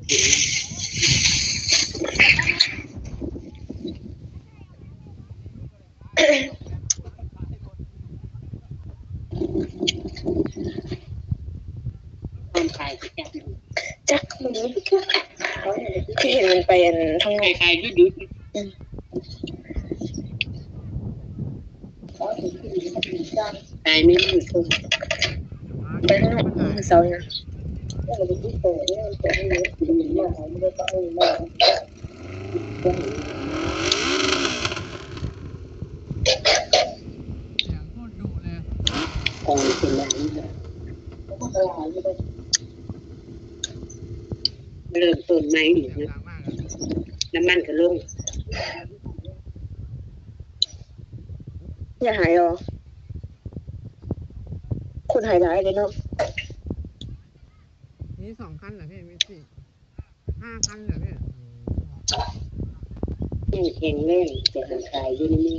ความขายจะจับจักมันนี้คือเห็นมันไปอันทั้งนอก ขายยุดขายไม่รู้สึก ไปทั้งนอกเสาเนี่ยของเป็นแบบนี้เริ่มต้นใหม่อีกนะน้ำมันก็ลง อย่าหายอ๋อคนหายร้ายเลยเนาะ มี2 คันเหรอพี่มี5 คันเหรอพี่ แข็งแรงแต่ขายอยู่นี่